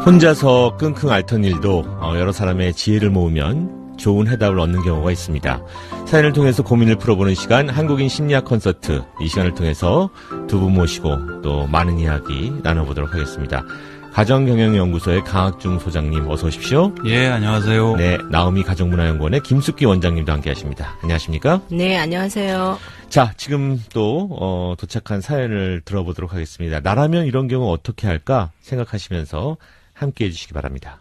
혼자서 끙끙 앓던 일도 여러 사람의 지혜를 모으면 좋은 해답을 얻는 경우가 있습니다. 사연을 통해서 고민을 풀어보는 시간, 한국인 심리학 콘서트. 이 시간을 통해서 두 분 모시고 또 많은 이야기 나눠보도록 하겠습니다. 가정경영연구소의 강학중 소장님 어서 오십시오. 예, 안녕하세요. 네, 나오미 가정문화연구원의 김숙기 원장님도 함께 하십니다. 안녕하십니까? 네, 안녕하세요. 자, 지금 또 도착한 사연을 들어보도록 하겠습니다. 나라면 이런 경우 어떻게 할까 생각하시면서 함께 해주시기 바랍니다.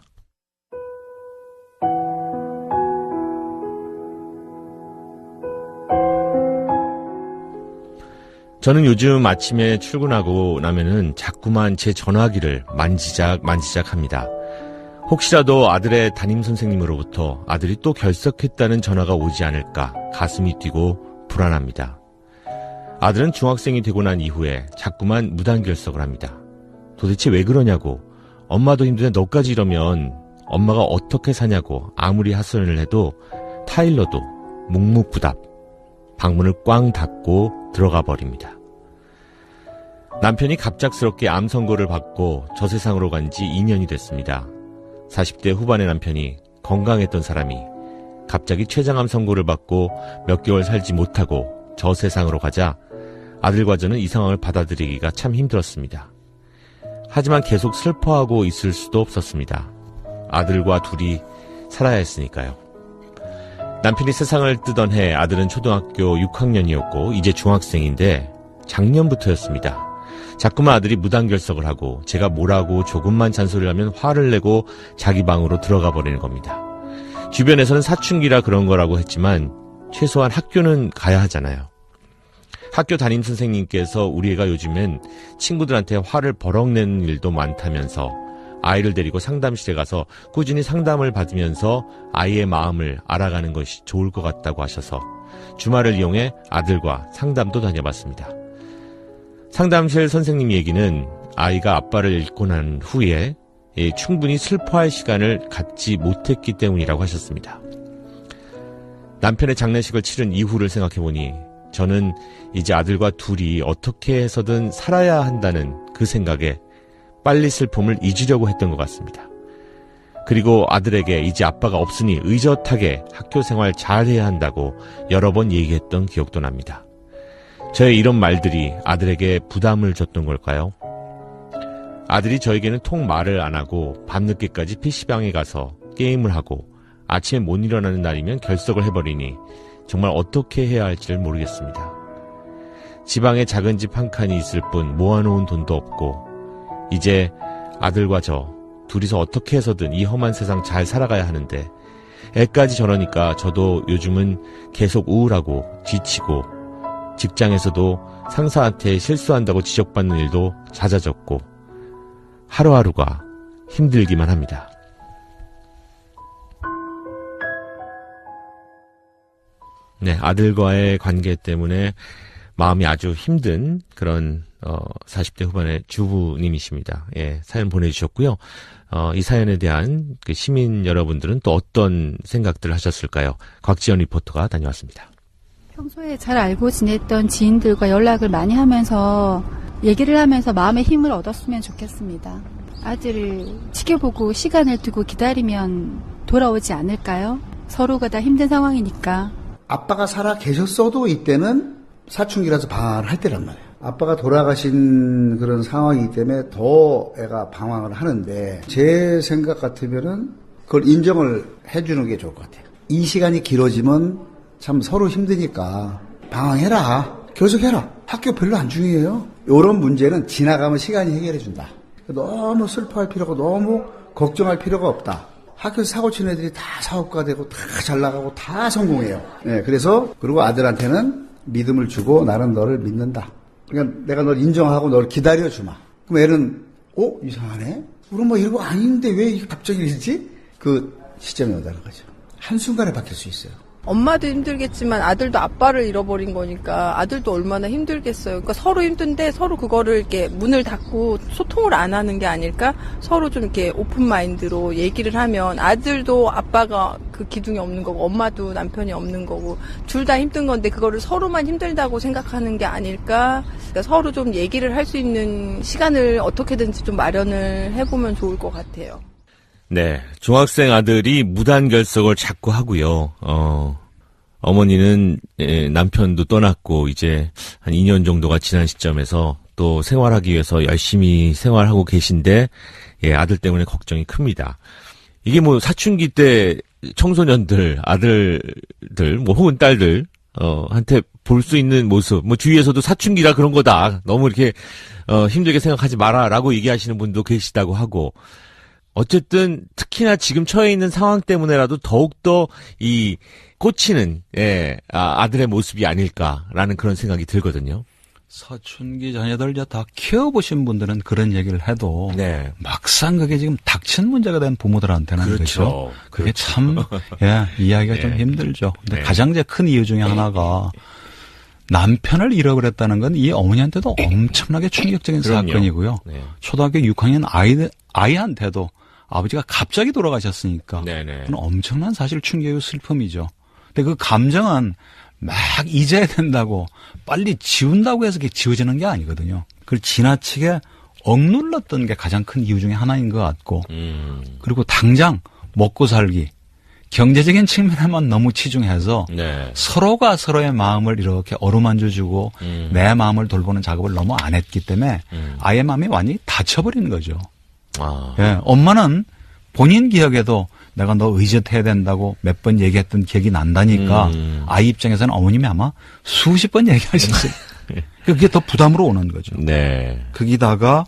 저는 요즘 아침에 출근하고 나면은 자꾸만 제 전화기를 만지작 합니다. 혹시라도 아들의 담임선생님으로부터 아들이 또 결석했다는 전화가 오지 않을까 가슴이 뛰고 불안합니다. 아들은 중학생이 되고 난 이후에 자꾸만 무단결석을 합니다. 도대체 왜 그러냐고, 엄마도 힘든데 너까지 이러면 엄마가 어떻게 사냐고 아무리 하소연을 해도 타일러도 묵묵부답, 방문을 꽝 닫고 들어가 버립니다. 남편이 갑작스럽게 암 선고를 받고 저 세상으로 간 지 2년이 됐습니다. 40대 후반의 남편이 건강했던 사람이 갑자기 췌장암 선고를 받고 몇 개월 살지 못하고 저 세상으로 가자 아들과 저는 이 상황을 받아들이기가 참 힘들었습니다. 하지만 계속 슬퍼하고 있을 수도 없었습니다. 아들과 둘이 살아야 했으니까요. 남편이 세상을 뜨던 해 아들은 초등학교 6학년이었고 이제 중학생인데 작년부터였습니다. 자꾸만 아들이 무단결석을 하고 제가 뭐라고 조금만 잔소리를 하면 화를 내고 자기 방으로 들어가 버리는 겁니다. 주변에서는 사춘기라 그런 거라고 했지만 최소한 학교는 가야 하잖아요. 학교 담임선생님께서 우리 애가 요즘엔 친구들한테 화를 버럭 내는 일도 많다면서 아이를 데리고 상담실에 가서 꾸준히 상담을 받으면서 아이의 마음을 알아가는 것이 좋을 것 같다고 하셔서 주말을 이용해 아들과 상담도 다녀봤습니다. 상담실 선생님 얘기는 아이가 아빠를 잃고 난 후에 충분히 슬퍼할 시간을 갖지 못했기 때문이라고 하셨습니다. 남편의 장례식을 치른 이후를 생각해보니 저는 이제 아들과 둘이 어떻게 해서든 살아야 한다는 그 생각에 빨리 슬픔을 잊으려고 했던 것 같습니다. 그리고 아들에게 이제 아빠가 없으니 의젓하게 학교 생활 잘해야 한다고 여러 번 얘기했던 기억도 납니다. 저의 이런 말들이 아들에게 부담을 줬던 걸까요? 아들이 저에게는 통 말을 안 하고 밤늦게까지 PC방에 가서 게임을 하고 아침에 못 일어나는 날이면 결석을 해버리니 정말 어떻게 해야 할지를 모르겠습니다. 지방에 작은 집 한 칸이 있을 뿐 모아놓은 돈도 없고 이제 아들과 저 둘이서 어떻게 해서든 이 험한 세상 잘 살아가야 하는데 애까지 저러니까 저도 요즘은 계속 우울하고 지치고 직장에서도 상사한테 실수한다고 지적받는 일도 잦아졌고 하루하루가 힘들기만 합니다. 네, 아들과의 관계 때문에 마음이 아주 힘든 그런 40대 후반의 주부님이십니다. 예, 사연 보내주셨고요. 이 사연에 대한 그 시민 여러분들은 또 어떤 생각들을 하셨을까요? 곽지연 리포터가 다녀왔습니다. 평소에 잘 알고 지냈던 지인들과 연락을 많이 하면서 얘기를 하면서 마음의 힘을 얻었으면 좋겠습니다. 아들을 지켜보고 시간을 두고 기다리면 돌아오지 않을까요? 서로가 다 힘든 상황이니까. 아빠가 살아 계셨어도 이때는 사춘기라서 방황을 할 때란 말이에요. 아빠가 돌아가신 그런 상황이기 때문에 더 애가 방황을 하는데 제 생각 같으면은 그걸 인정을 해주는 게 좋을 것 같아요. 이 시간이 길어지면 참 서로 힘드니까 방황해라, 결석해라, 학교 별로 안 중요해요. 이런 문제는 지나가면 시간이 해결해준다. 너무 슬퍼할 필요가, 너무 걱정할 필요가 없다. 학교에서 사고 치는 애들이 다 사업가 되고 다 잘 나가고 다 성공해요. 네, 그래서 그리고 아들한테는 믿음을 주고 나는 너를 믿는다. 그러니까 내가 널 인정하고 널 기다려주마. 그럼 애는 이상하네? 우리 뭐 이러고 아닌데 왜 이게 갑자기 이러지? 그 시점이 오다는 거죠. 한순간에 바뀔 수 있어요. 엄마도 힘들겠지만 아들도 아빠를 잃어버린 거니까 아들도 얼마나 힘들겠어요. 그러니까 서로 힘든데 서로 그거를 이렇게 문을 닫고 소통을 안 하는 게 아닐까? 서로 좀 이렇게 오픈 마인드로 얘기를 하면 아들도 아빠가 그 기둥이 없는 거고 엄마도 남편이 없는 거고 둘 다 힘든 건데 그거를 서로만 힘들다고 생각하는 게 아닐까? 그러니까 서로 좀 얘기를 할 수 있는 시간을 어떻게든지 좀 마련을 해보면 좋을 것 같아요. 네, 중학생 아들이 무단 결석을 자꾸 하고요. 어머니는 남편도 떠났고 이제 한 2년 정도가 지난 시점에서 또 생활하기 위해서 열심히 생활하고 계신데 아들 때문에 걱정이 큽니다. 이게 뭐 사춘기 때 청소년들, 아들들, 뭐 혹은 딸들 한테 볼 수 있는 모습, 뭐 주위에서도 사춘기라 그런 거다. 너무 이렇게 힘들게 생각하지 마라라고 얘기하시는 분도 계시다고 하고. 어쨌든 특히나 지금 처해 있는 상황 때문에라도 더욱더 이 꽂히는 아들의 모습이 아닐까라는 그런 생각이 들거든요. 사춘기 자녀들 이제 다 키워보신 분들은 그런 얘기를 해도 네. 막상 그게 지금 닥친 문제가 된 부모들한테는 그렇죠. 그렇죠. 그게 참 이해하기가 좀 힘들죠. 근데 가장 이제 큰 이유 중에 하나가 남편을 잃어버렸다는 건 이 어머니한테도 엄청나게 충격적인 그럼요. 사건이고요. 네. 초등학교 6학년 아이한테도 아버지가 갑자기 돌아가셨으니까 네네. 그건 엄청난 사실 충격이고 슬픔이죠. 근데 그 감정은 막 잊어야 된다고 빨리 지운다고 해서 그게 지워지는 게 아니거든요. 그걸 지나치게 억눌렀던 게 가장 큰 이유 중에 하나인 것 같고 그리고 당장 먹고 살기 경제적인 측면에만 너무 치중해서 네. 서로가 서로의 마음을 이렇게 어루만져주고 내 마음을 돌보는 작업을 너무 안 했기 때문에 아이의 마음이 완전히 닫혀버리는 거죠. 엄마는 본인 기억에도 내가 너 의젓해야 된다고 몇 번 얘기했던 기억이 난다니까 아이 입장에서는 어머님이 아마 수십 번 얘기하셨어요. 그게 더 부담으로 오는 거죠. 네. 거기다가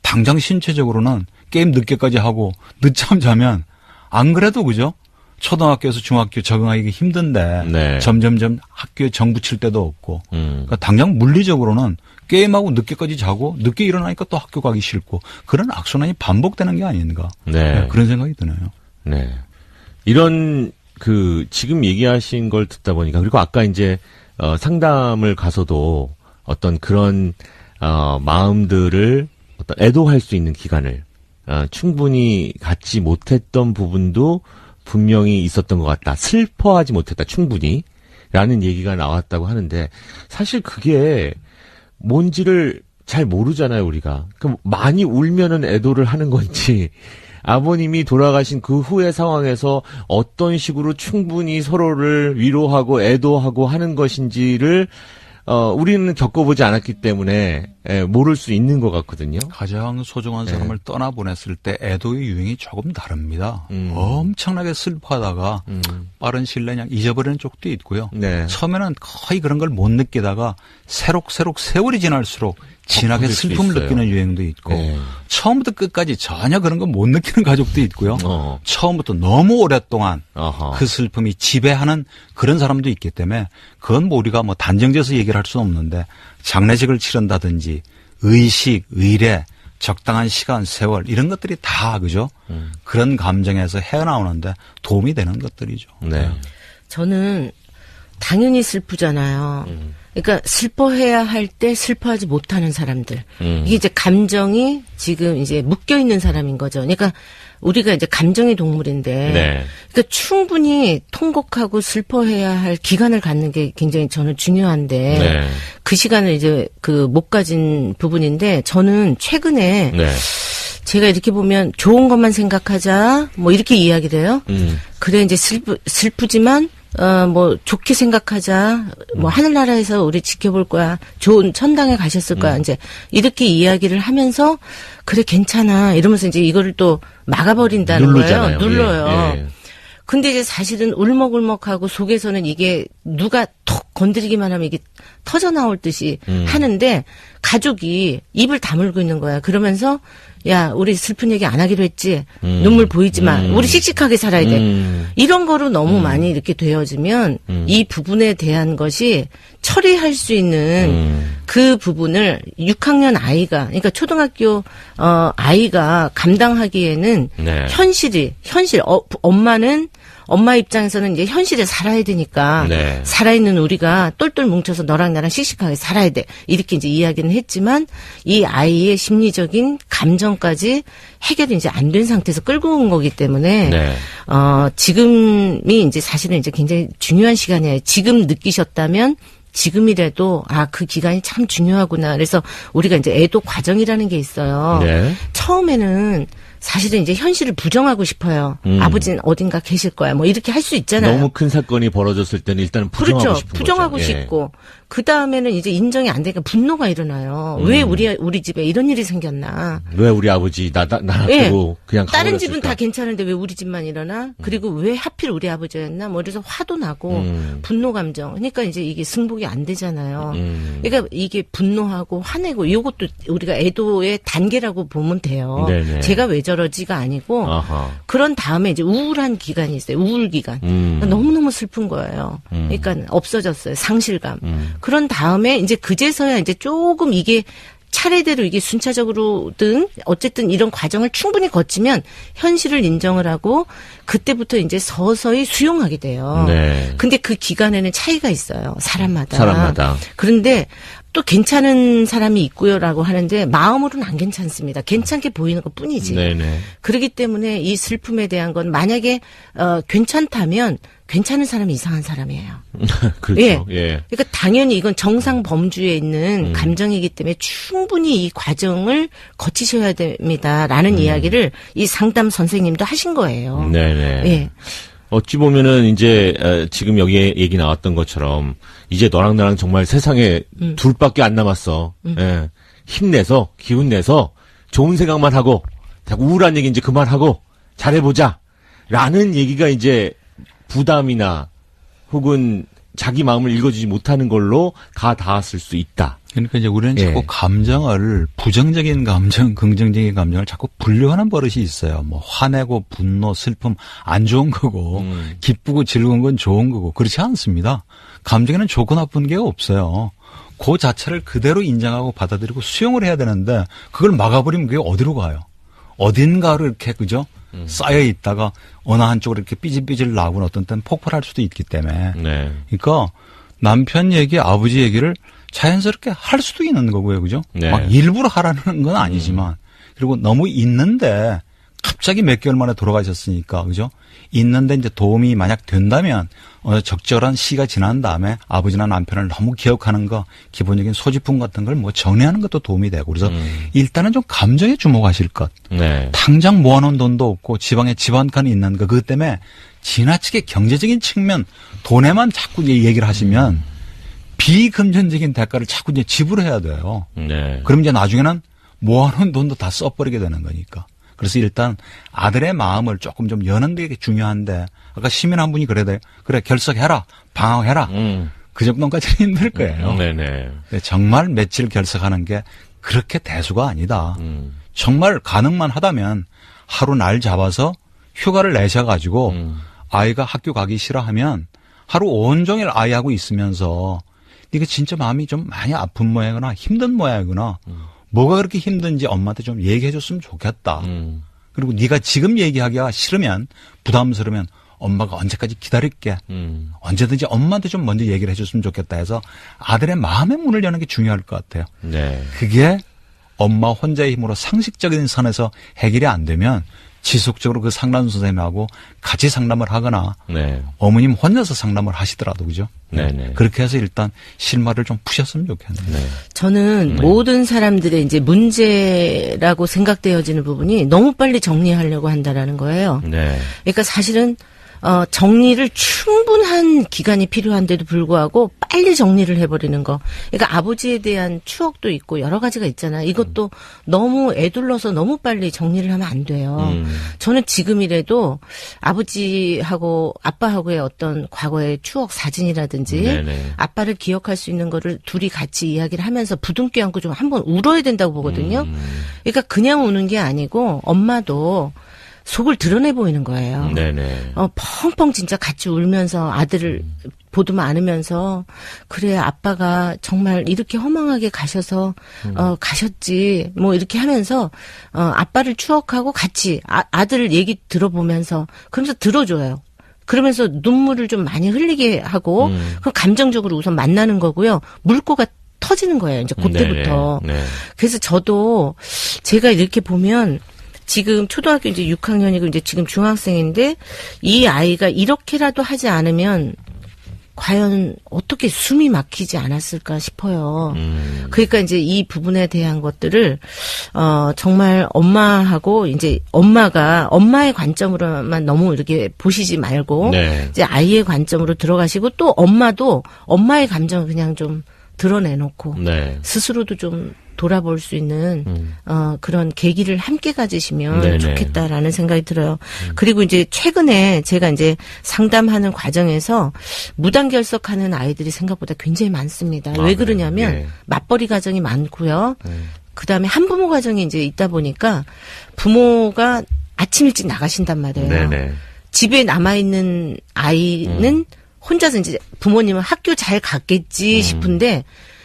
당장 신체적으로는 게임 늦게까지 하고 늦잠 자면 안 그래도 그죠? 초등학교에서 중학교 적응하기 힘든데 네. 점점점 학교에 정 붙일 데도 없고 그러니까 당장 물리적으로는 게임하고 늦게까지 자고 늦게 일어나니까 또 학교 가기 싫고 그런 악순환이 반복되는 게 아닌가 네. 그런 생각이 드네요. 네. 이런 지금 얘기하신 걸 듣다 보니까 그리고 아까 이제 상담을 가서도 어떤 그런 마음들을 어떤 애도할 수 있는 기간을 충분히 갖지 못했던 부분도 분명히 있었던 것 같다. 슬퍼하지 못했다. 충분히. 라는 얘기가 나왔다고 하는데 사실 그게 뭔지를 잘 모르잖아요, 우리가. 그럼 많이 울면은 애도를 하는 건지 아버님이 돌아가신 그 후의 상황에서 어떤 식으로 충분히 서로를 위로하고 애도하고 하는 것인지를 우리는 겪어보지 않았기 때문에 모를 수 있는 것 같거든요. 가장 소중한 사람을 떠나보냈을 때 애도의 유형이 조금 다릅니다. 엄청나게 슬퍼하다가 빠른 시일 내에 그냥 잊어버리는 쪽도 있고요. 네. 처음에는 거의 그런 걸 못 느끼다가 새록새록 세월이 지날수록 진하게 수 슬픔을 있어요. 느끼는 유행도 있고 네. 처음부터 끝까지 전혀 그런 거 못 느끼는 가족도 있고요. 처음부터 너무 오랫동안 그 슬픔이 지배하는 그런 사람도 있기 때문에 그건 뭐 우리가 뭐 단정지어서 얘기를 할 수는 없는데 장례식을 치른다든지 의식, 의례, 적당한 시간, 세월 이런 것들이 다 그죠? 그런 감정에서 헤어나오는데 도움이 되는 것들이죠. 네. 저는 당연히 슬프잖아요. 그러니까 슬퍼해야 할 때 슬퍼하지 못하는 사람들. 이게 이제 감정이 지금 이제 묶여 있는 사람인 거죠. 그러니까 우리가 이제 감정의 동물인데, 네. 그러니까 충분히 통곡하고 슬퍼해야 할 기간을 갖는 게 굉장히 저는 중요한데, 네. 그 시간을 이제 못 가진 부분인데, 저는 최근에 네. 제가 이렇게 보면 좋은 것만 생각하자, 뭐 이렇게 이야기를 해요. 그래 이제 슬프지만 뭐 좋게 생각하자. 뭐 하늘나라에서 우리 지켜볼 거야. 좋은 천당에 가셨을 거야. 이제 이렇게 이야기를 하면서 그래 괜찮아 이러면서 이제 이거를 또 막아버린다는 누르잖아요. 거예요. 눌러요. 예, 예. 근데 이제 사실은 울먹울먹하고 속에서는 이게 누가 톡 건드리기만 하면 이게 터져 나올 듯이 하는데 가족이 입을 다물고 있는 거야. 그러면서 야, 우리 슬픈 얘기 안 하기로 했지. 눈물 보이지 마. 우리 씩씩하게 살아야 돼. 이런 거로 너무 많이 이렇게 되어지면 이 부분에 대한 것이 처리할 수 있는 그 부분을 6학년 아이가, 그러니까 초등학교 아이가 감당하기에는 네. 현실, 엄마는 엄마 입장에서는 이제 현실에 살아야 되니까 네. 살아있는 우리가 똘똘 뭉쳐서 너랑 나랑 씩씩하게 살아야 돼. 이렇게 이제 이야기는 했지만 이 아이의 심리적인 감정까지 해결이 이제 안 된 상태에서 끌고 온 거기 때문에 네. 지금이 이제 사실은 이제 굉장히 중요한 시간이에요. 지금 느끼셨다면 지금이라도 그 기간이 참 중요하구나. 그래서 우리가 이제 애도 과정이라는 게 있어요. 네. 처음에는 사실은 이제 현실을 부정하고 싶어요. 아버지는 어딘가 계실 거야. 뭐 이렇게 할 수 있잖아요. 너무 큰 사건이 벌어졌을 때는 일단은 부정하고 그렇죠. 싶은 부정하고 거죠. 싶고 그 다음에는 이제 인정이 안 되니까 분노가 일어나요. 왜 우리 집에 이런 일이 생겼나? 왜 우리 아버지 나 놔두고 그냥 다른 가버렸을까? 집은 다 괜찮은데 왜 우리 집만 일어나? 그리고 왜 하필 우리 아버지였나? 뭐 이래서 화도 나고 분노 감정. 그러니까 이제 이게 승복이 안 되잖아요. 그러니까 이게 분노하고 화내고 이것도 우리가 애도의 단계라고 보면 돼요. 네네. 제가 왜 저러지가 아니고 아하. 그런 다음에 이제 우울한 기간이 있어요. 우울 기간. 너무너무 슬픈 거예요. 그러니까 없어졌어요. 상실감. 그런 다음에 이제 그제서야 이제 조금 이게 차례대로 이게 순차적으로든 어쨌든 이런 과정을 충분히 거치면 현실을 인정을 하고 그때부터 이제 서서히 수용하게 돼요. 네. 근데 그 기간에는 차이가 있어요. 사람마다. 그런데 또 괜찮은 사람이 있고요라고 하는데 마음으로는 안 괜찮습니다. 괜찮게 보이는 것 뿐이지. 네네. 그렇기 때문에 이 슬픔에 대한 건 만약에 괜찮다면 괜찮은 사람이 이상한 사람이에요. 그렇죠. 예. 예. 그러니까 당연히 이건 정상 범주에 있는 감정이기 때문에 충분히 이 과정을 거치셔야 됩니다라는 이야기를 이 상담 선생님도 하신 거예요. 네네. 예. 어찌 보면은 이제 지금 여기에 얘기 나왔던 것처럼 이제 너랑 나랑 정말 세상에 둘밖에 안 남았어. 예. 힘내서 기운 내서 좋은 생각만 하고 우울한 얘기 이제 그만하고 잘해보자. 라는 얘기가 이제 부담이나 혹은 자기 마음을 읽어주지 못하는 걸로 가 닿았을 수 있다. 그러니까 이제 우리는 자꾸 예. 감정을 부정적인 감정, 긍정적인 감정을 자꾸 분류하는 버릇이 있어요. 뭐 화내고 분노, 슬픔 안 좋은 거고 기쁘고 즐거운 건 좋은 거고 그렇지 않습니다. 감정에는 좋고 나쁜 게 없어요. 그 자체를 그대로 인정하고 받아들이고 수용을 해야 되는데 그걸 막아버리면 그게 어디로 가요? 어딘가로 이렇게 그죠? 쌓여 있다가 어느 한쪽으로 이렇게 삐질삐질 나오고 어떤 때는 폭발할 수도 있기 때문에. 네. 그러니까 남편 얘기, 아버지 얘기를 자연스럽게 할 수도 있는 거고요. 그죠? 네. 막 일부러 하라는 건 아니지만. 그리고 너무 있는데 갑자기 몇 개월 만에 돌아가셨으니까. 그죠? 있는데 이제 도움이 만약 된다면 어느 적절한 시가 지난 다음에 아버지나 남편을 너무 기억하는 거 기본적인 소지품 같은 걸 뭐 정리하는 것도 도움이 되고 그래서 일단은 좀 감정에 주목하실 것. 네. 당장 모아놓은 돈도 없고 지방에 집 한 칸이 있는 거 그것 때문에 지나치게 경제적인 측면 돈에만 자꾸 이제 얘기를 하시면 비금전적인 대가를 자꾸 이제 지불해야 돼요. 네. 그럼 이제 나중에는 모아놓은 돈도 다 써버리게 되는 거니까. 그래서 일단 아들의 마음을 조금 좀 여는 게 중요한데 아까 시민 한 분이 그래 결석해라 방황해라 그 정도까지는 힘들 거예요. 네네. 정말 며칠 결석하는 게 그렇게 대수가 아니다. 정말 가능만 하다면 하루 날 잡아서 휴가를 내셔가지고 아이가 학교 가기 싫어하면 하루 온종일 아이하고 있으면서 네가 진짜 마음이 좀 많이 아픈 모양이구나 힘든 모양이구나. 뭐가 그렇게 힘든지 엄마한테 좀 얘기해 줬으면 좋겠다. 그리고 네가 지금 얘기하기가 싫으면 부담스러우면 엄마가 언제까지 기다릴게. 언제든지 엄마한테 좀 먼저 얘기를 해 줬으면 좋겠다 해서 아들의 마음의 문을 여는 게 중요할 것 같아요. 네. 그게 엄마 혼자의 힘으로 상식적인 선에서 해결이 안 되면 지속적으로 그 상담 선생님하고 같이 상담을 하거나 네. 어머님 혼자서 상담을 하시더라도 그죠? 네네. 그렇게 해서 일단 실마리를 좀 푸셨으면 좋겠네요. 네. 저는 모든 사람들의 이제 문제라고 생각되어지는 부분이 너무 빨리 정리하려고 한다라는 거예요. 네. 그러니까 사실은 정리를 충분한 기간이 필요한데도 불구하고 빨리 정리를 해버리는 거. 그러니까 아버지에 대한 추억도 있고 여러 가지가 있잖아요. 이것도 너무 애둘러서 너무 빨리 정리를 하면 안 돼요. 저는 지금이라도 아버지하고 아빠하고의 어떤 과거의 추억 사진이라든지 네네. 아빠를 기억할 수 있는 거를 둘이 같이 이야기를 하면서 부둥켜 안고 좀 한번 울어야 된다고 보거든요. 그러니까 그냥 우는 게 아니고 엄마도 속을 드러내 보이는 거예요. 네네. 펑펑 진짜 같이 울면서 아들을 보듬어 안으면서 그래 아빠가 정말 이렇게 허망하게 가셔서 가셨지 뭐 이렇게 하면서 아빠를 추억하고 같이 아들 얘기 들어보면서 그러면서 들어줘요. 그러면서 눈물을 좀 많이 흘리게 하고 그럼 감정적으로 우선 만나는 거고요. 물꼬가 터지는 거예요. 이제 그때부터. 네. 그래서 저도 제가 이렇게 보면 지금 초등학교 이제 6학년이고 이제 지금 중학생인데 이 아이가 이렇게라도 하지 않으면 과연 어떻게 숨이 막히지 않았을까 싶어요. 그러니까 이제 이 부분에 대한 것들을 정말 엄마하고 이제 엄마가 엄마의 관점으로만 너무 이렇게 보시지 말고 네. 이제 아이의 관점으로 들어가시고 또 엄마도 엄마의 감정을 그냥 좀 드러내놓고 네. 스스로도 좀 돌아볼 수 있는 그런 계기를 함께 가지시면 네네. 좋겠다라는 생각이 들어요. 그리고 이제 최근에 제가 이제 상담하는 과정에서 무단결석하는 아이들이 생각보다 굉장히 많습니다. 왜 그러냐면 네. 맞벌이 가정이 많고요. 그다음에 한부모 가정이 이제 있다 보니까 부모가 아침 일찍 나가신단 말이에요. 네네. 집에 남아있는 아이는 혼자서 이제 부모님은 학교 잘 갔겠지 싶은데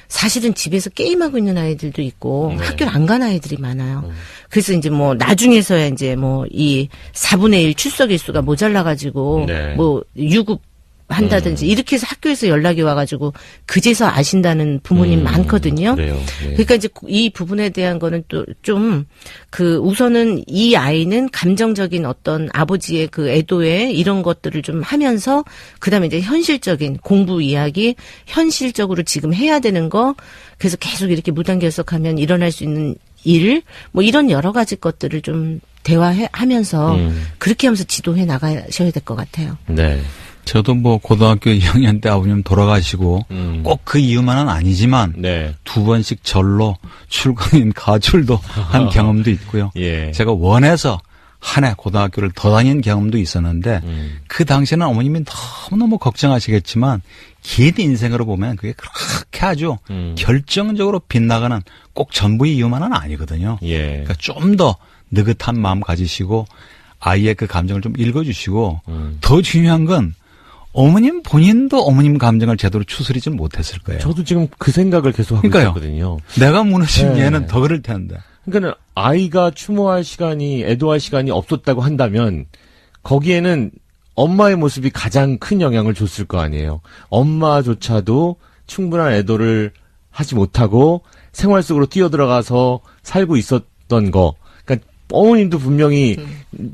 사실은 집에서 게임하고 있는 아이들도 있고 네. 학교를 안 간 아이들이 많아요. 그래서 이제 뭐 나중에서야 이제 뭐 이 4분의 1 출석 일수가 모자라가지고 네. 뭐 유급 한다든지 이렇게 해서 학교에서 연락이 와가지고 그제서 아신다는 부모님 많거든요. 그래요. 네. 그러니까 이제 이 부분에 대한 거는 또 좀 그 우선은 이 아이는 감정적인 어떤 아버지의 그 애도에 이런 것들을 좀 하면서 그다음에 이제 현실적인 공부 이야기 현실적으로 지금 해야 되는 거 그래서 계속 이렇게 무단결석하면 일어날 수 있는 일 뭐 이런 여러 가지 것들을 좀 대화하면서 그렇게 하면서 지도해 나가셔야 될 것 같아요. 네. 저도 뭐 고등학교 2학년 때 아버님 돌아가시고 꼭 그 이유만은 아니지만 네. 2번씩 절로 출근인 가출도 한 경험도 있고요. 예. 제가 원해서 한 해 고등학교를 더 다닌 경험도 있었는데 그 당시에는 어머님이 너무너무 걱정하시겠지만 긴 인생으로 보면 그게 그렇게 아주 결정적으로 빗나가는 꼭 전부의 이유만은 아니거든요. 예. 그러니까 좀 더 느긋한 마음 가지시고 아이의 그 감정을 좀 읽어주시고 더 중요한 건 어머님 본인도 어머님 감정을 제대로 추스리지 못했을 거예요. 저도 지금 그 생각을 계속 하고 그러니까요. 있거든요. 내가 무너진 네. 얘는 더 그럴 텐데. 그러니까 아이가 추모할 시간이 애도할 시간이 없었다고 한다면 거기에는 엄마의 모습이 가장 큰 영향을 줬을 거 아니에요. 엄마조차도 충분한 애도를 하지 못하고 생활 속으로 뛰어들어가서 살고 있었던 거. 그러니까 어머님도 분명히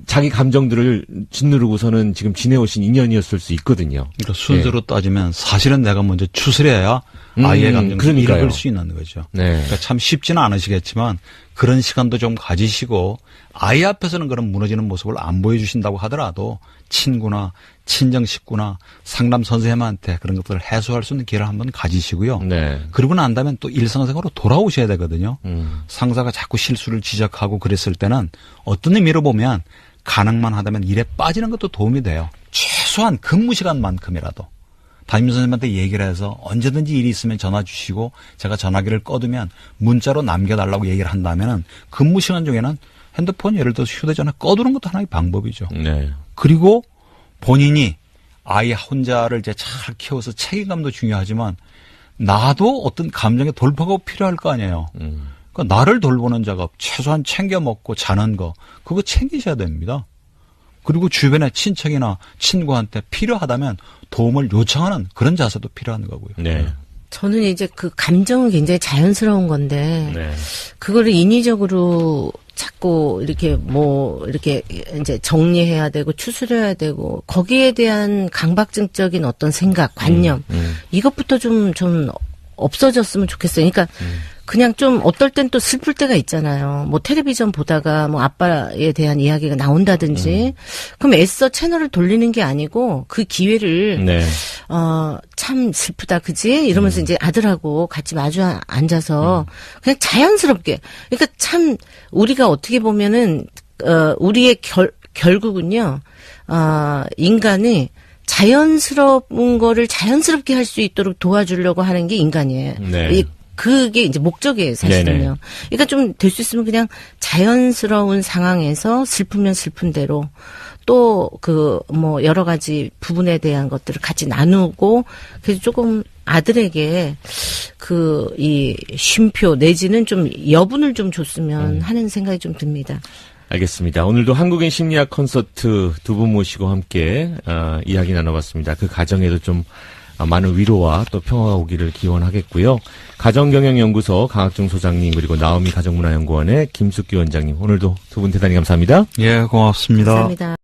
자기 감정들을 짓누르고서는 지금 지내오신 인연이었을 수 있거든요. 그러니까 순서로 따지면 사실은 내가 먼저 추스려야 아이의 감정을 그러니까요. 읽을 수 있는 거죠. 네. 그러니까 참 쉽지는 않으시겠지만 그런 시간도 좀 가지시고 아이 앞에서는 그런 무너지는 모습을 안 보여주신다고 하더라도 친구나 친정 식구나 상담 선생님한테 그런 것들을 해소할 수 있는 기회를 한번 가지시고요. 네. 그러고 난 다음에 또 일상생활로 돌아오셔야 되거든요. 상사가 자꾸 실수를 지적하고 그랬을 때는 어떤 의미로 보면 가능만 하다면 일에 빠지는 것도 도움이 돼요. 최소한 근무 시간만큼이라도. 담임선생님한테 얘기를 해서 언제든지 일이 있으면 전화 주시고 제가 전화기를 꺼두면 문자로 남겨달라고 얘기를 한다면 근무 시간 중에는 핸드폰 예를 들어서 휴대전화 꺼두는 것도 하나의 방법이죠. 네. 그리고 본인이 아이 혼자를 이제 잘 키워서 책임감도 중요하지만 나도 어떤 감정의 돌파가 필요할 거 아니에요. 그러니까 나를 돌보는 작업, 최소한 챙겨 먹고 자는 거 그거 챙기셔야 됩니다. 그리고 주변의 친척이나 친구한테 필요하다면 도움을 요청하는 그런 자세도 필요한 거고요. 네. 저는 이제 그 감정은 굉장히 자연스러운 건데 네. 그거를 인위적으로 자꾸 이렇게 뭐 이렇게 이제 정리해야 되고 추스려야 되고 거기에 대한 강박증적인 어떤 생각, 관념 이것부터 좀 없어졌으면 좋겠어요. 그러니까 그냥 좀 어떨 땐 또 슬플 때가 있잖아요. 뭐 텔레비전 보다가 뭐 아빠에 대한 이야기가 나온다든지 그럼 애써 채널을 돌리는 게 아니고 그 기회를 네. 참 슬프다 그지? 이러면서 이제 아들하고 같이 마주 앉아서 그냥 자연스럽게 그러니까 참 우리가 어떻게 보면은 우리의 결국은요. 인간이 자연스러운 거를 자연스럽게 할 수 있도록 도와주려고 하는 게 인간이에요. 네. 그게 이제 목적이에요, 사실은요. 네네. 그러니까 좀 될 수 있으면 그냥 자연스러운 상황에서 슬프면 슬픈 대로 또 그 뭐 여러 가지 부분에 대한 것들을 같이 나누고 그래서 조금 아들에게 이 쉼표 내지는 좀 여분을 좀 줬으면 하는 생각이 좀 듭니다. 알겠습니다. 오늘도 한국인 심리학 콘서트 두 분 모시고 함께 이야기 나눠봤습니다. 그 가정에도 좀 많은 위로와 또 평화가 오기를 기원하겠고요. 가정경영연구소 강학중 소장님 그리고 나오미 가정문화연구원의 김숙기 원장님 오늘도 두 분 대단히 감사합니다. 예, 고맙습니다. 감사합니다.